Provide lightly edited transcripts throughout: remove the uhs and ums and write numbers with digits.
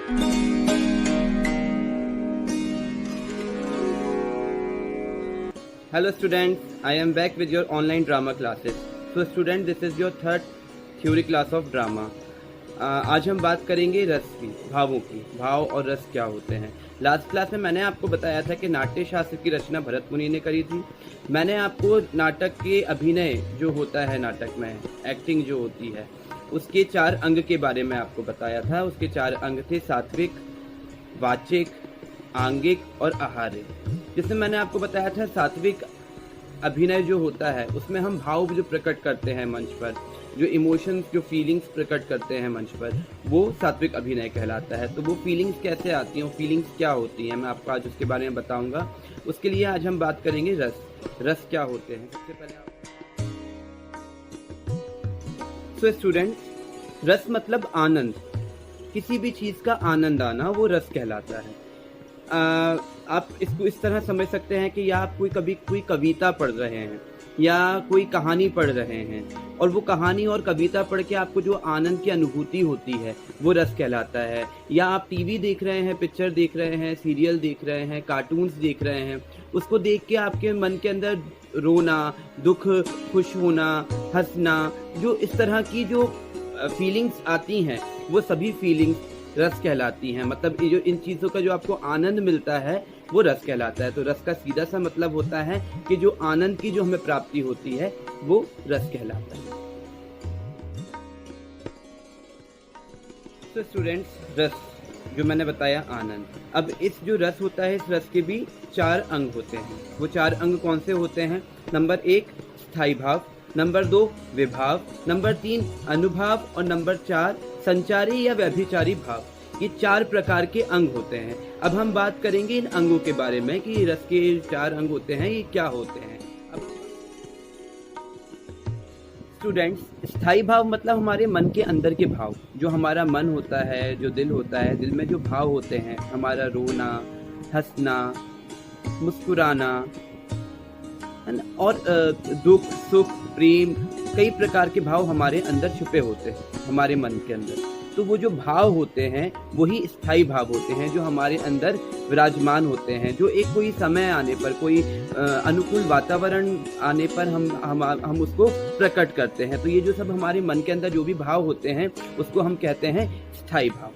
Hello students, I am back with your online drama classes. So student, this is your third theory class of drama. आज हम बात करेंगे रस की, भावों की। भाव और रस क्या होते हैं। लास्ट क्लास में मैंने आपको बताया था कि नाट्य शास्त्र की रचना भरत मुनि ने करी थी। मैंने आपको नाटक के अभिनय जो होता है, नाटक में एक्टिंग जो होती है, उसके 4 अंग के बारे में आपको बताया था। उसके 4 अंग थे सात्विक, वाचिक, आंगिक और आहार्य। जिसमें मैंने आपको बताया था सात्विक अभिनय जो होता है उसमें हम भाव जो प्रकट करते हैं मंच पर, जो इमोशंस, जो फीलिंग्स प्रकट करते हैं मंच पर, वो सात्विक अभिनय कहलाता है। तो वो फीलिंग्स कैसे आती हैं, वो फीलिंग्स क्या होती हैं, मैं आपको आज उसके बारे में बताऊंगा। उसके लिए आज हम बात करेंगे रस। रस क्या होते हैं। सबसे पहले स्टूडेंट, रस मतलब आनंद। किसी भी चीज़ का आनंद आना, वो रस कहलाता है। आप इसको इस तरह समझ सकते हैं कि या आप कभी कोई कविता पढ़ रहे हैं या कोई कहानी पढ़ रहे हैं, और वो कहानी और कविता पढ़ के आपको जो आनंद की अनुभूति होती है वो रस कहलाता है। या आप टीवी देख रहे हैं, पिक्चर देख रहे हैं, सीरियल देख रहे हैं, कार्टून्स देख रहे हैं, उसको देख के आपके मन के अंदर रोना, दुख, खुश होना, हंसना, जो इस तरह की जो फीलिंग्स आती हैं, वो सभी फीलिंग्स रस कहलाती हैं। मतलब ये जो इन चीज़ों का जो आपको आनंद मिलता है वो रस कहलाता है। तो रस का सीधा सा मतलब होता है कि जो आनंद की जो हमें प्राप्ति होती है वो रस कहलाता है। तो स्टूडेंट्स, रस जो मैंने बताया आनंद। अब इस जो रस होता है, इस रस के भी 4 अंग होते हैं। वो 4 अंग कौन से होते हैं। नंबर 1 स्थायी भाव, नंबर 2 विभाव, नंबर 3 अनुभाव और नंबर 4 संचारी या व्यभिचारी भाव। ये 4 प्रकार के अंग होते हैं। अब हम बात करेंगे इन अंगों के बारे में कि रस के 4 अंग होते हैं, ये क्या होते हैं। अब स्टूडेंट्स, स्थायी भाव मतलब हमारे मन के अंदर के भाव, जो हमारा मन होता है, जो दिल होता है, दिल में जो भाव होते हैं, हमारा रोना, हंसना, मुस्कुराना, और दुख, सुख, प्रेम, कई प्रकार के भाव हमारे अंदर छुपे होते हैं हमारे मन के अंदर। तो वो जो भाव होते हैं वही स्थायी भाव होते हैं, जो हमारे अंदर विराजमान होते हैं, जो एक कोई समय आने पर, कोई अनुकूल वातावरण आने पर हम उसको प्रकट करते हैं। तो ये जो सब हमारे मन के अंदर जो भी भाव होते हैं उसको हम कहते हैं स्थायी भाव।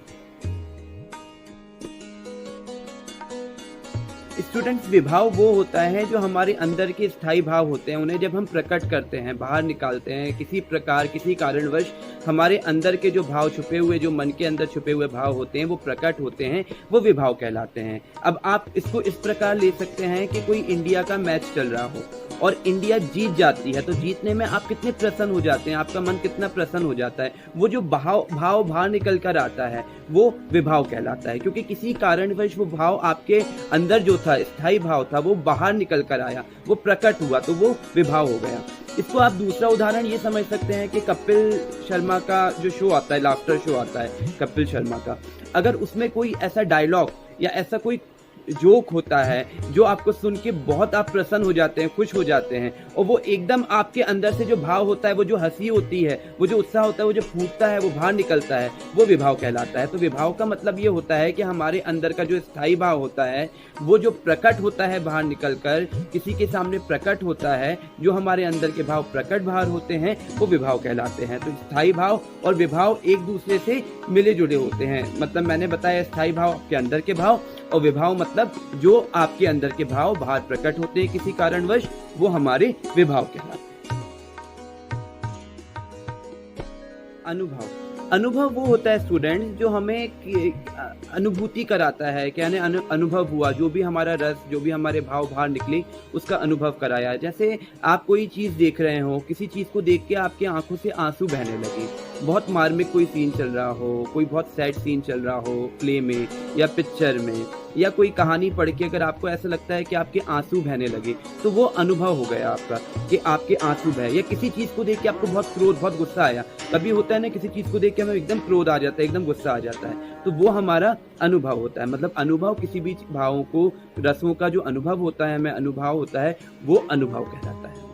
स्टूडेंट्स, विभाव वो होता है जो हमारे अंदर के स्थायी भाव होते हैं, उन्हें जब हम प्रकट करते हैं, बाहर निकालते हैं, किसी प्रकार, किसी कारणवश हमारे अंदर के जो भाव छुपे हुए, जो मन के अंदर छुपे हुए भाव होते हैं वो प्रकट होते हैं, वो विभाव कहलाते हैं। अब आप इसको इस प्रकार ले सकते हैं कि कोई इंडिया का मैच चल रहा हो और इंडिया जीत जाती है, तो जीतने में आप कितने प्रसन्न हो जाते हैं, आपका मन कितना प्रसन्न हो जाता है। वो जो भाव बाहर निकल कर आता है वो विभाव कहलाता है, क्योंकि किसी कारणवश वो भाव आपके अंदर जो था, स्थायी भाव था, वो बाहर निकल कर आया, वो प्रकट हुआ, तो वो विभाव हो गया। इसको आप दूसरा उदाहरण ये समझ सकते हैं कि कपिल शर्मा का जो शो आता है, लाफ्टर शो आता है कपिल शर्मा का, अगर उसमें कोई ऐसा डायलॉग या ऐसा कोई जोक होता है जो आपको सुन के बहुत आप प्रसन्न हो जाते हैं, खुश हो जाते हैं, और वो एकदम आपके अंदर से जो भाव होता है, वो जो हंसी होती है, वो जो उत्साह होता है, वो जो फूटता है, वो बाहर निकलता है, वो विभाव कहलाता है। तो विभाव का मतलब ये होता है कि हमारे अंदर का जो स्थायी भाव होता है वो जो प्रकट होता है, बाहर निकलकर किसी के सामने प्रकट होता है, जो हमारे अंदर के भाव प्रकट बाहर होते हैं, वो विभाव कहलाते हैं। तो स्थायी भाव और विभाव एक दूसरे से मिले जुले होते हैं। मतलब मैंने बताया स्थायी भाव आपके अंदर के भाव, और विभाव मतलब जो आपके अंदर के भाव बाहर प्रकट होते हैं किसी कारणवश, वो हमारे विभाव कहलाते हैं। अनुभव, अनुभव वो होता है स्टूडेंट जो हमें अनुभूति कराता है, क्या अनुभव हुआ, जो भी हमारा रस, जो भी हमारे भाव बाहर निकले, उसका अनुभव कराया। जैसे आप कोई चीज़ देख रहे हो, किसी चीज़ को देख के आपके आंखों से आंसू बहने लगे, बहुत मार्मिक कोई सीन चल रहा हो, कोई बहुत सैड सीन चल रहा हो प्ले में या पिक्चर में, या कोई कहानी पढ़ के अगर आपको ऐसा लगता है कि आपके आंसू बहने लगे, तो वो अनुभव हो गया आपका कि आपके आंसू बहे। या किसी चीज़ को देख के आपको बहुत क्रोध, बहुत गुस्सा आया, कभी होता है ना किसी चीज़ को देख के हमें एकदम क्रोध आ जाता है, एकदम गुस्सा आ जाता है, तो वो हमारा अनुभव होता है। मतलब अनुभव किसी भी भावों को, रसों का जो अनुभव होता है, हमें अनुभव होता है, वो अनुभव कहलाता है।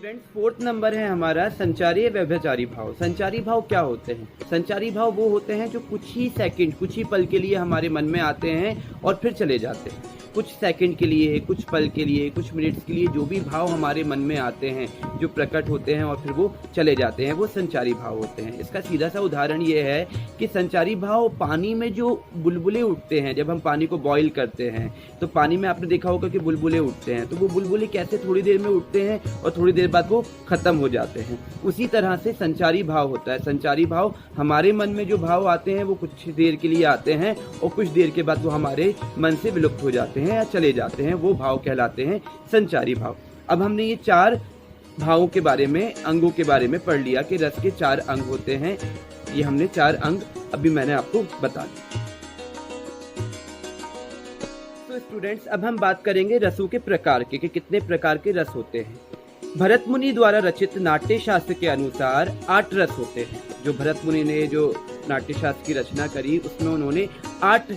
स्टूडेंट्स, फोर्थ नंबर है हमारा संचारी व्यभिचारी भाव। संचारी भाव क्या होते हैं? संचारी भाव वो होते हैं जो कुछ ही सेकंड, कुछ ही पल के लिए हमारे मन में आते हैं और फिर चले जाते हैं। कुछ सेकंड के लिए, कुछ पल के लिए, कुछ मिनट्स के लिए जो भी भाव हमारे मन में आते हैं, जो प्रकट होते हैं और फिर वो चले जाते हैं, वो संचारी भाव होते हैं। इसका सीधा सा उदाहरण ये है कि संचारी भाव पानी में जो बुलबुले उठते हैं, जब हम पानी को बॉईल करते हैं तो पानी में आपने देखा होगा कि बुलबुले उठते हैं। तो वो बुलबुले कैसे थोड़ी देर में उठते हैं और थोड़ी देर बाद वो खत्म हो जाते हैं। उसी तरह से संचारी भाव होता है। संचारी भाव हमारे मन में जो भाव आते हैं वो कुछ देर के लिए आते हैं और कुछ देर के बाद वो हमारे मन से विलुप्त हो जाते हैं या चले जाते हैं। वो भाव कहलाते हैं संचारी भाव। अब हमने ये 4 भावों के बारे में, अंगों के बारे में पढ़ लिया कि रस के 4 अंग होते हैं। ये हमने 4 अंग अभी मैंने आपको बता दिए। तो स्टूडेंट्स, अब हम बात करेंगे रसों के प्रकार के, कि कितने प्रकार के रस होते हैं। भरत मुनि द्वारा रचित नाट्य शास्त्र के अनुसार 8 रस होते हैं। जो भरत मुनि ने जो नाट्य शास्त्र की रचना करी उसमें उन्होंने 8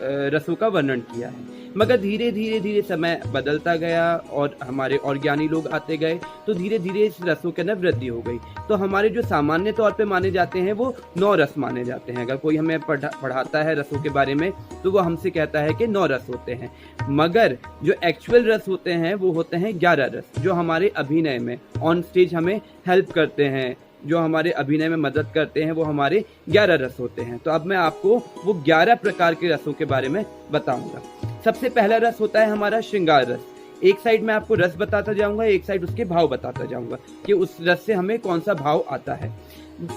रसों का वर्णन किया है। मगर धीरे धीरे समय बदलता गया और हमारे और ज्ञानी लोग आते गए, तो धीरे धीरे इस रसों के अंदर वृद्धि हो गई। तो हमारे जो सामान्य तौर पे माने जाते हैं वो 9 रस माने जाते हैं। अगर कोई हमें पढ़ाता है रसों के बारे में तो वो हमसे कहता है कि 9 रस होते हैं। मगर जो एक्चुअल रस होते हैं वो होते हैं 11 रस, जो हमारे अभिनय में ऑन स्टेज हमें हेल्प करते हैं, जो हमारे अभिनय में मदद करते हैं, वो हमारे 11 रस होते हैं। तो अब मैं आपको वो 11 प्रकार के रसों के बारे में बताऊंगा। सबसे पहला रस होता है हमारा श्रृंगार रस। एक साइड मैं आपको रस बताता जाऊंगा, एक साइड उसके भाव बताता जाऊंगा कि उस रस से हमें कौन सा भाव आता है।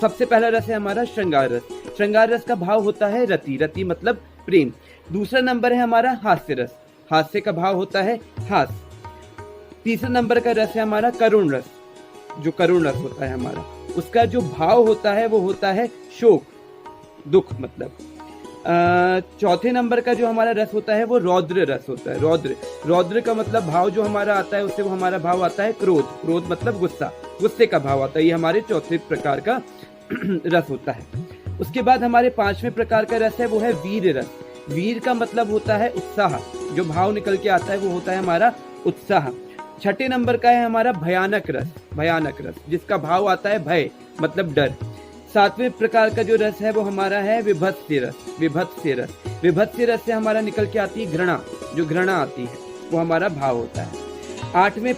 सबसे पहला रस है हमारा श्रृंगार रस। श्रृंगार रस का भाव होता है रति। रति मतलब प्रेम। दूसरा नंबर है हमारा हास्य रस। हास्य का भाव होता है हास। तीसरा नंबर का रस है हमारा करुण रस। जो करुण रस होता है हमारा, उसका जो भाव होता है वो होता है शोक, दुख मतलब। चौथे नंबर का जो हमारा रस होता है वो रौद्र रस होता है। रौद्र का मतलब भाव जो हमारा आता है उससे वो हमारा भाव आता है क्रोध। क्रोध मतलब गुस्सा, गुस्से का भाव आता है। ये हमारे चौथे प्रकार का रस होता है। उसके बाद हमारे 5वें प्रकार का रस है वो है वीर रस। वीर का मतलब होता है उत्साह। जो भाव निकल के आता है वो होता है हमारा उत्साह। 6ठे नंबर का है हमारा भयानक रस। भयानक रस जिसका भाव आता है भय मतलब डर। 7वें प्रकार का जो रस है वो हमारा है विभत्स रस। विभत्स रस, विभत्स रस से हमारा निकल के आती है घृणा। जो घृणा आती है वो हमारा भाव होता है। 8वें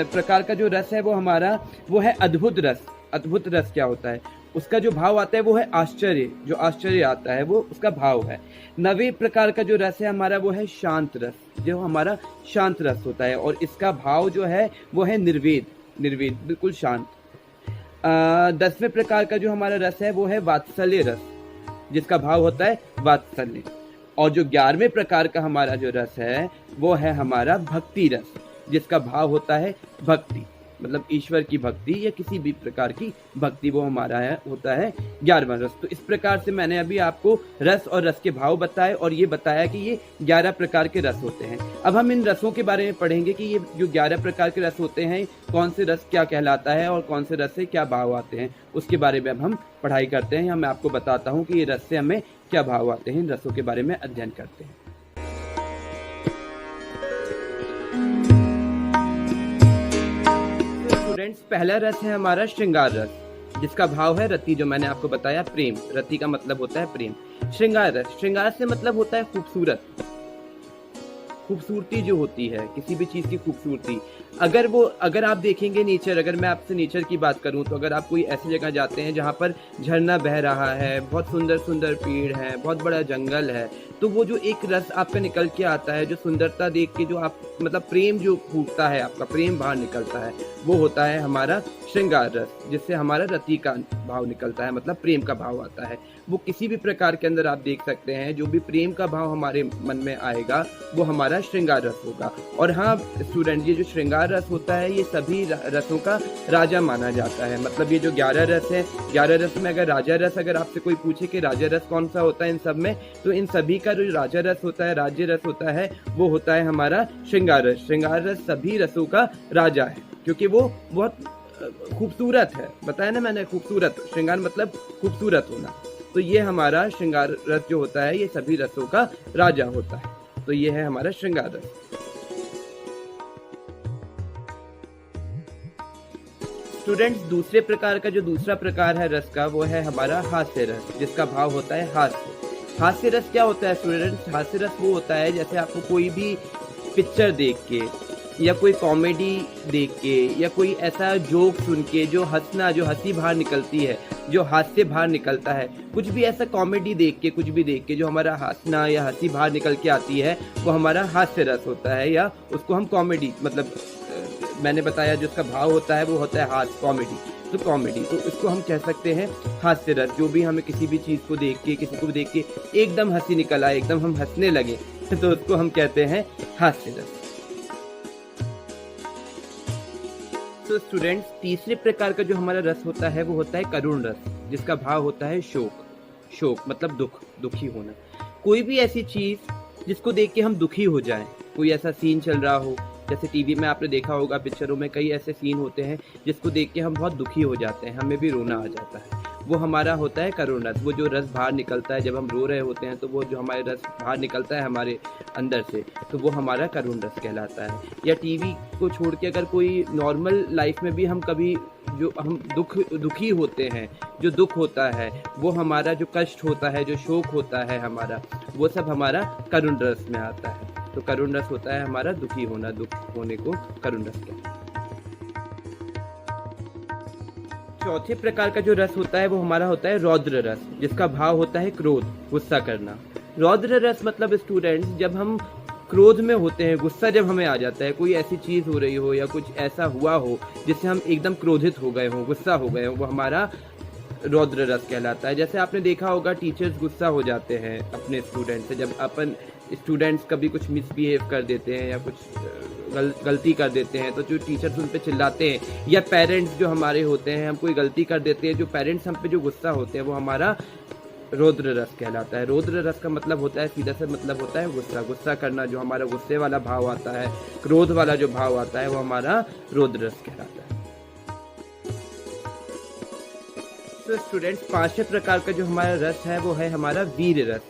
प्रकार का जो रस है वो है अद्भुत रस। अद्भुत रस क्या होता है? उसका जो भाव आता है वो है आश्चर्य। जो आश्चर्य आता है वो उसका भाव है। 9वें प्रकार का जो रस है हमारा वो है शांत रस। जो हमारा शांत रस होता है और इसका भाव जो है वो है निर्वेद। निर्वेद बिल्कुल शांत। 10वें प्रकार का जो हमारा रस है वो है वात्सल्य रस, जिसका भाव होता है वात्सल्य। और जो 11वें प्रकार का हमारा जो रस है वो है हमारा भक्ति रस, जिसका भाव होता है भक्ति मतलब ईश्वर की भक्ति या किसी भी प्रकार की भक्ति, वो हमारा होता है 11वां रस। तो इस प्रकार से मैंने अभी आपको रस और रस के भाव बताए और ये बताया कि ये 11 प्रकार के रस होते हैं। अब हम इन रसों के बारे में पढ़ेंगे कि ये जो 11 प्रकार के रस होते हैं, कौन से रस क्या कहलाता है और कौन से रस से क्या भाव आते हैं, उसके बारे में अब हम पढ़ाई करते हैं। मैं आपको बताता हूँ कि ये रस से हमें क्या भाव आते हैं, इन रसों के बारे में अध्ययन करते हैं। स्टूडेंट्स, पहला रस है हमारा श्रृंगार रस, जिसका भाव है रति। जो मैंने आपको बताया प्रेम, रति का मतलब होता है प्रेम। श्रृंगार रस, श्रृंगार से मतलब होता है खूबसूरत। खूबसूरती जो होती है किसी भी चीज की खूबसूरती, अगर आप देखेंगे नेचर, अगर मैं आपसे नेचर की बात करूं तो अगर आप कोई ऐसी जगह जाते हैं जहां पर झरना बह रहा है, बहुत सुंदर सुंदर पेड़ है, बहुत बड़ा जंगल है, तो वो जो एक रस आपका निकल के आता है, जो सुंदरता देख के जो आप मतलब प्रेम जो फूटता है, आपका प्रेम बाहर निकलता है, वो होता है हमारा श्रृंगार रस, जिससे हमारा रति का भाव निकलता है, मतलब प्रेम का भाव आता है। वो किसी भी प्रकार के अंदर आप देख सकते हैं, जो भी प्रेम का भाव हमारे मन में आएगा वो हमारा श्रृंगार रस होगा। और हाँ स्टूडेंट, ये जो श्रृंगार रस होता है ये सभी रसों का राजा माना जाता है। मतलब ये जो 11 रस है, 11 रस में अगर राजा रस, अगर आपसे कोई पूछे कि राजा रस कौन सा होता है इन सब में, तो इन सभी का जो राजा रस होता है, राज्य रस होता है, वो होता है हमारा श्रृंगार रस। श्रृंगार रस सभी रसों का राजा है क्योंकि वो बहुत खूबसूरत है। बताया ना मैंने, खूबसूरत। श्रृंगार मतलब खूबसूरत होना। तो ये हमारा श्रृंगार रस जो होता है ये सभी रसों का राजा होता है। तो ये है हमारा श्रृंगार रस। स्टूडेंट्स, दूसरे प्रकार का जो दूसरा प्रकार है रस का, वो है हमारा हास्य रस, जिसका भाव होता है हास्य। हास्य रस क्या होता है स्टूडेंट्स? हास्य रस वो होता है जैसे आपको कोई भी पिक्चर देख के या कोई कॉमेडी देख के या कोई ऐसा जोक सुन के जो हंसी बाहर निकलती है, जो हास्य बाहर निकलता है, कुछ भी ऐसा कॉमेडी देख के, कुछ भी देख के जो हमारा हंसना या हंसी बाहर निकल के आती है, वो हमारा हास्य रस होता है, या उसको हम कॉमेडी, मतलब मैंने बताया जो उसका भाव होता है वो होता है हास्य, कॉमेडी। तो कॉमेडी, तो इसको हम कह सकते हैं हास्य रस। जो भी हमें किसी भी चीज़ को देख के, किसी को भी देख के एकदम हंसी निकल आए, एकदम हम हंसने लगे, तो उसको हम कहते हैं हास्य रस। तो स्टूडेंट्स, तीसरे प्रकार का जो हमारा रस होता है वो होता है करुण रस, जिसका भाव होता है शोक। शोक मतलब दुख, दुखी होना। कोई भी ऐसी चीज़ जिसको देख के हम दुखी हो जाएं, कोई ऐसा सीन चल रहा हो, जैसे टीवी में आपने देखा होगा, पिक्चरों में कई ऐसे सीन होते हैं जिसको देख के हम बहुत दुखी हो जाते हैं, हमें भी रोना आ जाता है, वो हमारा होता है करुण रस। वो जो रस बाहर निकलता है जब हम रो रहे होते हैं, तो वो जो हमारे रस बाहर निकलता है हमारे अंदर से, तो वो हमारा करुण रस कहलाता है। या टीवी को छोड़ के अगर कोई नॉर्मल लाइफ में भी हम कभी जो हम दुखी होते हैं, जो दुख होता है, वो हमारा जो कष्ट होता है, जो शोक होता है हमारा, वो सब हमारा करुण रस में आता है। तो करुण रस होता है हमारा दुखी होना, दुख होने को करुण रस कहते हैं। चौथे प्रकार का जो रस होता है वो हमारा होता है रौद्र रस, जिसका भाव होता है क्रोध, गुस्सा करना। रौद्र रस मतलब स्टूडेंट्स, जब हम क्रोध में होते हैं, गुस्सा जब हमें आ जाता है, कोई ऐसी चीज़ हो रही हो या कुछ ऐसा हुआ हो जिससे हम एकदम क्रोधित हो गए हों, गुस्सा हो गए हों, वो हमारा रौद्र रस कहलाता है। जैसे आपने देखा होगा, टीचर्स गुस्सा हो जाते हैं अपने स्टूडेंट से, जब अपन स्टूडेंट्स कभी कुछ मिसबिहेव कर देते हैं या कुछ गलती कर देते हैं, तो जो टीचर्स उन पे चिल्लाते हैं, या पेरेंट्स जो हमारे होते हैं, हम कोई गलती कर देते हैं, जो पेरेंट्स हम पे जो गुस्सा होते हैं, वो हमारा रौद्र रस कहलाता है। रौद्र रस का मतलब होता है, सीधा सा मतलब होता है गुस्सा, गुस्सा करना। जो हमारा गुस्से वाला भाव आता है, क्रोध वाला जो भाव आता है, वो हमारा रौद्र रस कहलाता है। तो स्टूडेंट्स, पांचवें प्रकार का जो हमारा रस है वो है हमारा वीर रस,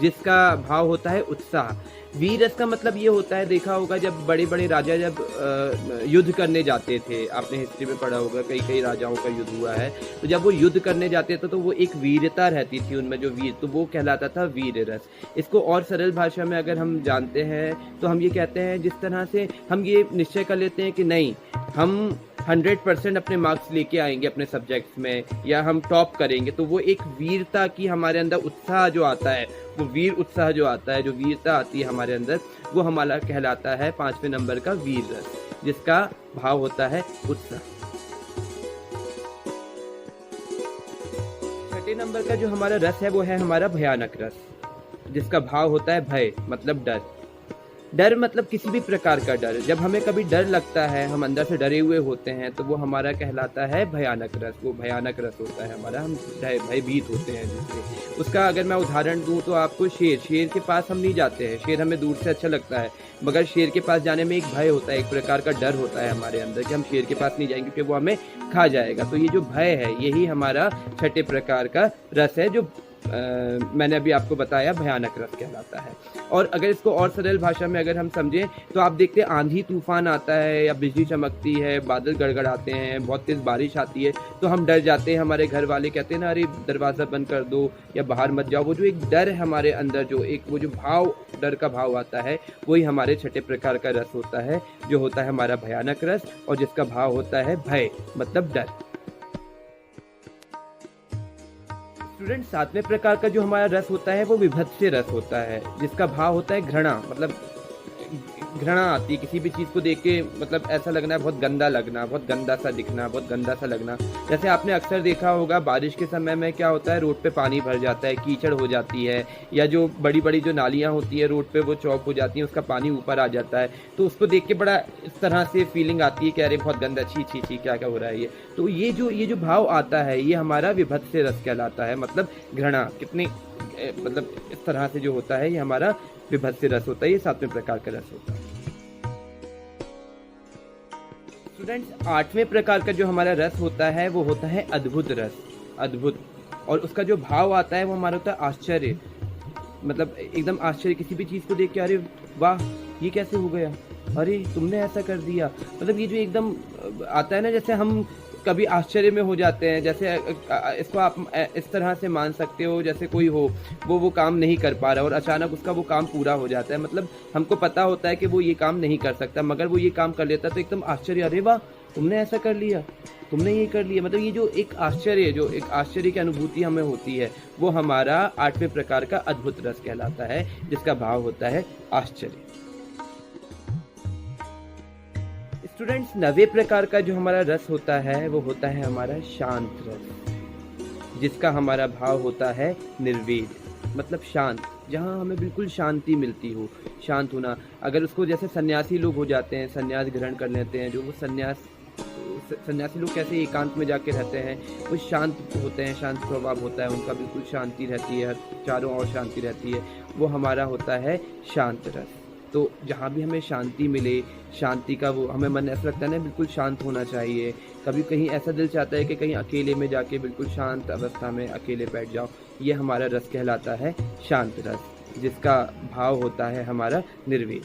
जिसका भाव होता है उत्साह। वीर रस का मतलब ये होता है, देखा होगा जब बड़े बड़े राजा जब युद्ध करने जाते थे, आपने हिस्ट्री में पढ़ा होगा, कई कई राजाओं का युद्ध हुआ है, तो जब वो युद्ध करने जाते थे तो वो एक वीरता रहती थी उनमें, जो वीर, तो वो कहलाता था वीर रस। इसको और सरल भाषा में अगर हम जानते हैं तो हम ये कहते हैं, जिस तरह से हम ये निश्चय कर लेते हैं कि नहीं, हम 100% अपने मार्क्स लेके आएंगे अपने सब्जेक्ट्स में, या हम टॉप करेंगे, तो वो एक वीरता की हमारे अंदर उत्साह जो आता है, वो वीर उत्साह जो आता है, जो वीरता आती है हमारे अंदर, वो हमारा कहलाता है 5वें नंबर का वीर रस, जिसका भाव होता है उत्साह। 6ठे नंबर का जो हमारा रस है वो है हमारा भयानक रस, जिसका भाव होता है भय, मतलब डर। डर मतलब किसी भी प्रकार का डर। जब हमें कभी डर लगता है, हम अंदर से डरे हुए होते हैं, तो वो हमारा कहलाता है भयानक रस। वो भयानक रस होता है हमारा, हम भयभीत होते हैं जिससे। उसका अगर मैं उदाहरण दूं तो आपको, शेर के पास हम नहीं जाते हैं, शेर हमें दूर से अच्छा लगता है, मगर शेर के पास जाने में एक भय होता है, एक प्रकार का डर होता है हमारे अंदर कि हम शेर के पास नहीं जाएंगे क्योंकि वो हमें खा जाएगा। तो ये जो भय है, यही हमारा 6ठे प्रकार का रस है, जो मैंने अभी आपको बताया भयानक रस कहलाता है। और अगर इसको और सरल भाषा में अगर हम समझें, तो आप देखते हैं आंधी तूफान आता है, या बिजली चमकती है, बादल गड़गड़ाते हैं, बहुत तेज़ बारिश आती है, तो हम डर जाते हैं। हमारे घर वाले कहते हैं ना, अरे दरवाज़ा बंद कर दो या बाहर मत जाओ। वो जो एक डर है हमारे अंदर, जो एक वो जो भाव, डर का भाव आता है, वही हमारे 6ठे प्रकार का रस होता है, जो होता है हमारा भयानक रस, और जिसका भाव होता है भय, मतलब डर। स्टूडेंट, 7वें प्रकार का जो हमारा रस होता है वो विभत्स्य रस होता है, जिसका भाव होता है घृणा, मतलब घृणा आती है किसी भी चीज़ को देख के, मतलब ऐसा लगना, बहुत गंदा लगना, बहुत गंदा सा दिखना, बहुत गंदा सा लगना। जैसे आपने अक्सर देखा होगा, बारिश के समय में क्या होता है, रोड पे पानी भर जाता है, कीचड़ हो जाती है, या जो बड़ी बड़ी जो नालियाँ होती है रोड पे, वो चौक हो जाती हैं, उसका पानी ऊपर आ जाता है, तो उसको देख के बड़ा इस तरह से फीलिंग आती है कि अरे बहुत गंदा, छी छी छी, क्या क्या हो रहा है ये। तो ये जो भाव आता है, ये हमारा विभत्स्य रस कहलाता है, मतलब घृणा, कितनी, मतलब इस तरह से जो होता है, ये हमारा विभत्स्य रस होता है, ये 7वें प्रकार का रस होता है। स्टूडेंट्स, 8वें प्रकार का जो हमारा रस होता है वो होता है अद्भुत रस, अद्भुत। और उसका जो भाव आता है वो हमारा होता है आश्चर्य, मतलब एकदम आश्चर्य, किसी भी चीज़ को देख के अरे वाह, ये कैसे हो गया, अरे तुमने ऐसा कर दिया। मतलब ये जो एकदम आता है ना, जैसे हम कभी आश्चर्य में हो जाते हैं। जैसे इसको आप इस तरह से मान सकते हो, जैसे कोई हो वो काम नहीं कर पा रहा और अचानक उसका वो काम पूरा हो जाता है। मतलब हमको पता होता है कि वो ये काम नहीं कर सकता, मगर वो ये काम कर लेता है तो एकदम आश्चर्य, अरे वाह तुमने ऐसा कर लिया, तुमने ये कर लिया। मतलब ये जो एक आश्चर्य की अनुभूति हमें होती है, वो हमारा 8वें प्रकार का अद्भुत रस कहलाता है, जिसका भाव होता है आश्चर्य। स्टूडेंट्स, 9वें प्रकार का जो हमारा रस होता है वो होता है हमारा शांत रस, जिसका हमारा भाव होता है निर्वेद, मतलब शांत, जहाँ हमें बिल्कुल शांति मिलती हो। शांत होना, अगर उसको जैसे सन्यासी लोग हो जाते हैं, सन्यास ग्रहण कर लेते हैं, जो वो सन्यासी लोग कैसे एकांत में जाके रहते हैं, वो शांत होते हैं, शांत स्वभाव होता है उनका, बिल्कुल शांति रहती है, चारों ओर शांति रहती है, वो हमारा होता है शांत रस। तो जहाँ भी हमें शांति मिले, शांति का वो हमें मन ऐसा लगता है ना बिल्कुल शांत होना चाहिए। कभी कहीं ऐसा दिल चाहता है कि कहीं अकेले में जाके बिल्कुल शांत अवस्था में अकेले बैठ जाओ, ये हमारा रस कहलाता है शांत रस, जिसका भाव होता है हमारा निर्वेद।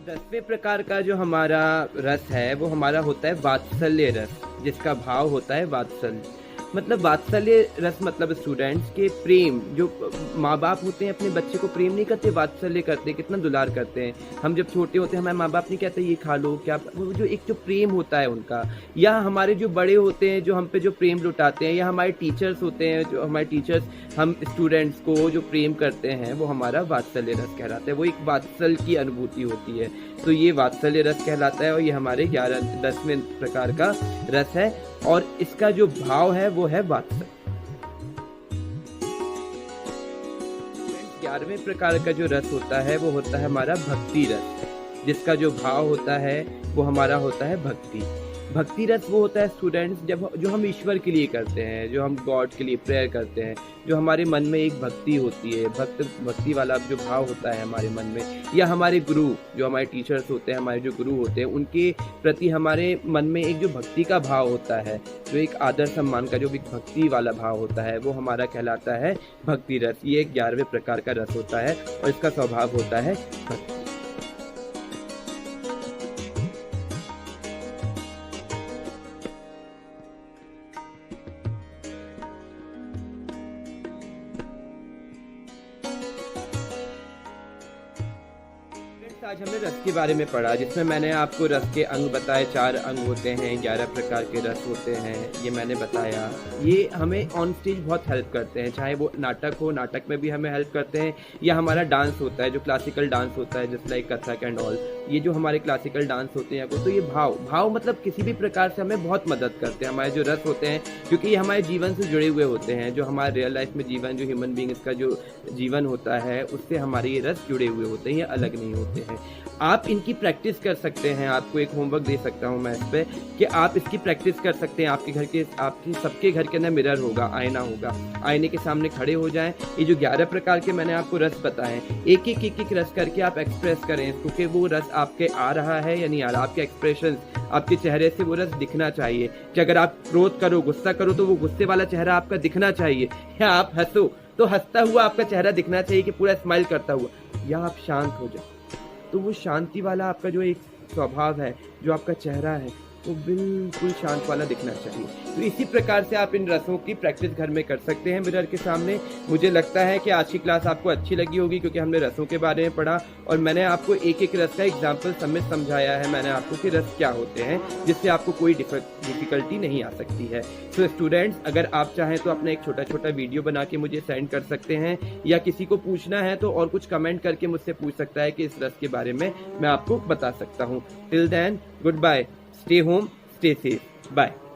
10वें प्रकार का जो हमारा रस है वो हमारा होता है वात्सल्य रस, जिसका भाव होता है वात्सल्य। मतलब वात्सल्य रस मतलब स्टूडेंट्स के प्रेम, जो माँ बाप होते हैं अपने बच्चे को प्रेम नहीं करते, वात्सल्य करते, कितना दुलार करते हैं। हम जब छोटे होते हैं हमारे माँ बाप नहीं कहते ये खा लो क्या, वो जो एक जो प्रेम होता है उनका, या हमारे जो बड़े होते हैं जो हम पे जो प्रेम लुटाते हैं, या हमारे टीचर्स होते हैं जो हमारे टीचर्स हम स्टूडेंट्स को जो प्रेम करते हैं, वो हमारा वात्सल्य रस कहलाता है। वो एक वात्सल्य की अनुभूति होती है, तो ये वात्सल्य रस कहलाता है और ये हमारे 10वें प्रकार का रस है और इसका जो भाव है वो है वात्सल्य। 11वें प्रकार का जो रस होता है वो होता है हमारा भक्ति रस, जिसका जो भाव होता है वो हमारा होता है भक्ति। भक्ति रस वो होता है स्टूडेंट्स जो हम ईश्वर के लिए करते हैं, जो हम गॉड के लिए प्रेयर करते हैं, जो हमारे मन में एक भक्ति होती है, भक्ति वाला जो भाव होता है हमारे मन में, या हमारे गुरु जो हमारे टीचर्स होते हैं, हमारे जो गुरु होते हैं, उनके प्रति हमारे मन में एक जो भक्ति का भाव होता है, जो एक आदर सम्मान का जो एक भक्ति वाला भाव होता है, वो हमारा कहलाता है भक्ति रस। ये 11वें प्रकार का रस होता है और इसका स्वभाव होता है भक्ति। आज हमने रस के बारे में पढ़ा, जिसमें मैंने आपको रस के अंग बताए। 4 अंग होते हैं, 11 प्रकार के रस होते हैं, ये मैंने बताया। ये हमें ऑन स्टेज बहुत हेल्प करते हैं, चाहे वो नाटक हो, नाटक में भी हमें हेल्प करते हैं, या हमारा डांस होता है जो क्लासिकल डांस होता है, जैसे लाइक कथक एंड ऑल, ये जो हमारे क्लासिकल डांस होते हैं, तो ये भाव मतलब किसी भी प्रकार से हमें बहुत मदद करते हैं। हमारे जो रस होते हैं, क्योंकि ये हमारे जीवन से जुड़े हुए होते हैं, जो हमारे रियल लाइफ में जीवन, जो ह्यूमन बीइंग्स का जो जीवन होता है, उससे हमारे ये रस जुड़े हुए होते हैं, ये अलग नहीं होते हैं। आप इनकी प्रैक्टिस कर सकते हैं, आपको एक होमवर्क दे सकता हूं मैं इस पे कि आप इसकी प्रैक्टिस कर सकते हैं। आपकी सबके घर के अंदर मिरर होगा, आईना होगा, आईने के सामने खड़े हो जाएं। ये जो 11 प्रकार के मैंने आपको रस बताए, एक एक रस करके आप एक्सप्रेस करें, क्योंकि वो रस आपके आ रहा है या नहीं आ रहा, आपके एक्सप्रेशन, आपके चेहरे से वो रस दिखना चाहिए कि अगर आप क्रोध करो, गुस्सा करो, तो वो गुस्से वाला चेहरा आपका दिखना चाहिए, या आप हंसो तो हंसता हुआ आपका चेहरा दिखना चाहिए कि पूरा स्माइल करता हुआ, या आप शांत हो जाओ तो वो शांति वाला आपका जो एक स्वभाव है, जो आपका चेहरा है, वो बिल्कुल शांत वाला दिखना चाहिए। तो इसी प्रकार से आप इन रसों की प्रैक्टिस घर में कर सकते हैं मिरर के सामने। मुझे लगता है कि आज की क्लास आपको अच्छी लगी होगी, क्योंकि हमने रसों के बारे में पढ़ा और मैंने आपको एक रस का एग्जाम्पल समेत समझाया है मैंने आपको कि रस क्या होते हैं, जिससे आपको कोई डिफिकल्टी नहीं आ सकती है। तो स्टूडेंट्स, अगर आप चाहें तो अपना एक छोटा वीडियो बना के मुझे सेंड कर सकते हैं, या किसी को पूछना है तो और कुछ कमेंट करके मुझसे पूछ सकता है कि इस रस के बारे में मैं आपको बता सकता हूँ। Till then, goodbye, stay home, stay safe, bye।